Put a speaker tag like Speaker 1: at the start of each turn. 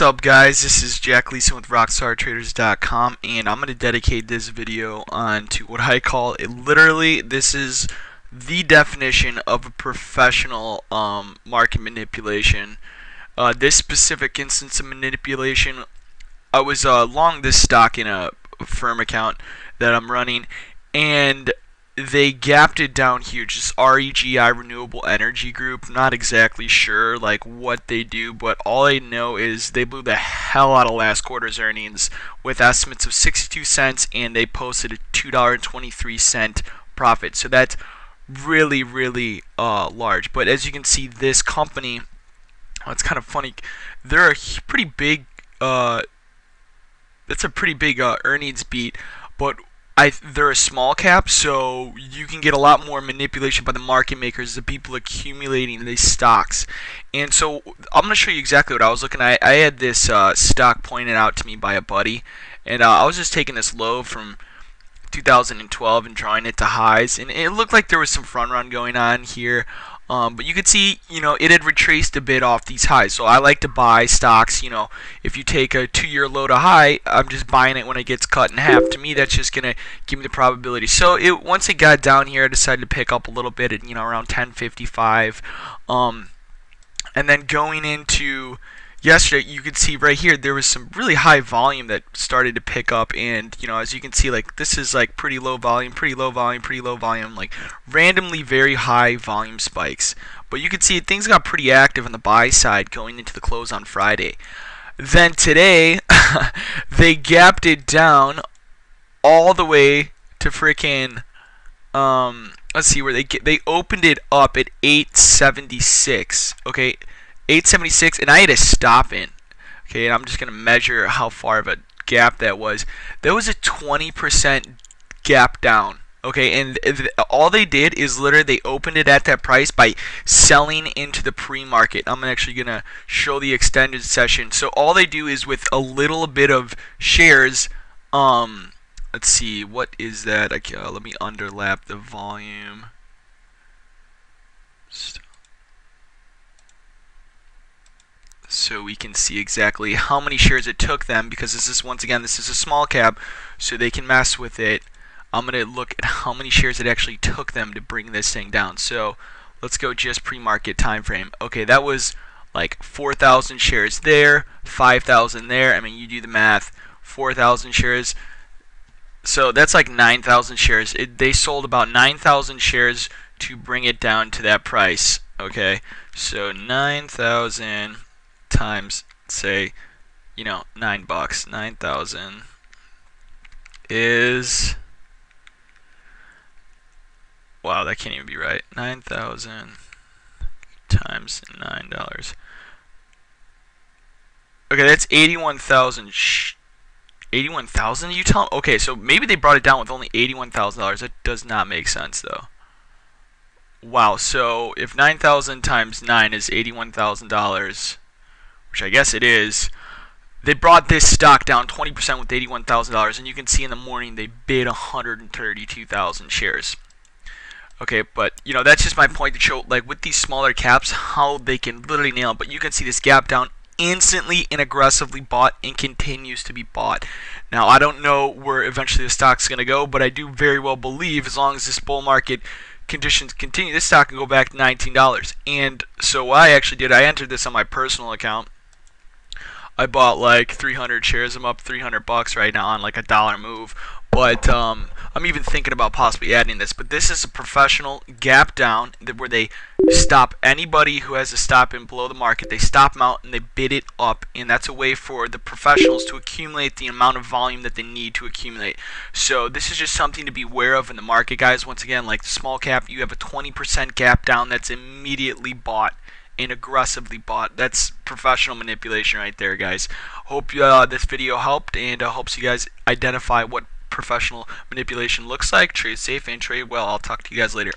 Speaker 1: What's up, guys? This is Jack Leeson with RockstarTraders.com, and I'm going to dedicate this video on to what I call it. Literally, this is the definition of a professional market manipulation. This specific instance of manipulation, I was long this stock in a firm account that I'm running, and they gapped it down huge. This REGI Renewable Energy Group, not exactly sure like what they do, but all I know is they blew the hell out of last quarter's earnings with estimates of 62 cents, and they posted a $2.23 profit. So that's really large. But as you can see, this company, it's kind of funny, they're a pretty big that's a pretty big earnings beat, but they're a small cap, so you can get a lot more manipulation by the market makers, the people accumulating these stocks. And so I'm going to show you exactly what I was looking at. I had this stock pointed out to me by a buddy, and I was just taking this low from 2012 and drawing it to highs, and it looked like there was some front run going on here. But you could see, it had retraced a bit off these highs. So I like to buy stocks, if you take a 2-year low to high, I'm just buying it when it gets cut in half. To me, that's just going to give me the probability. So once it got down here, I decided to pick up a little bit at, around 10.55. And then going into yesterday, you could see right here there was some really high volume that started to pick up, and as you can see, like, this is like pretty low volume, like randomly very high volume spikes. But you can see things got pretty active on the buy side going into the close on Friday. Then today they gapped it down all the way to freaking let's see where they opened it up at 876. Okay, 876, and I had a stop in. Okay, and I'm just gonna measure how far of a gap that was. That was a 20% gap down. Okay, and all they did is literally they opened it at that price by selling into the pre-market. I'm actually gonna show the extended session. So all they do is with a little bit of shares. Let's see, what is that? Okay, let me underlap the volume. So we can see exactly how many shares it took them, because this is, once again, this is a small cap, so they can mess with it. I'm going to look at how many shares it actually took them to bring this thing down. So let's go just pre-market time frame. Okay, that was like 4,000 shares there, 5,000 there. I mean, you do the math, 4,000 shares. So that's like 9,000 shares. They sold about 9,000 shares to bring it down to that price. Okay, so 9,000 times, say, $9. 9,000 is, wow, that can't even be right. 9,000 times $9. Okay, that's 81,000. 81,000, you tell me? Okay, so maybe they brought it down with only $81,000. That does not make sense, though. Wow, so if 9,000 times 9 is $81,000, which I guess it is, they brought this stock down 20% with $81,000, and you can see in the morning they bid 132,000 shares. Okay, but that's just my point to show, like, with these smaller caps, how they can literally nail it. But you can see this gap down instantly and aggressively bought, and continues to be bought. Now, I don't know where eventually the stock's going to go, but I do very well believe as long as this bull market conditions continue, this stock can go back to $19. And so what I actually did, I entered this on my personal account. I bought like 300 shares. I'm up $300 right now on like a dollar move. But I'm even thinking about possibly adding this. But this is a professional gap down where they stop anybody who has a stop in below the market. They stop them out and they bid it up. And that's a way for the professionals to accumulate the amount of volume that they need to accumulate. So this is just something to be aware of in the market, guys. Once again, like the small cap, you have a 20% gap down that's immediately bought and aggressively bought. That's professional manipulation right there, guys. Hope this video helped, and helps you guys identify what professional manipulation looks like. Trade safe and trade well. I'll talk to you guys later.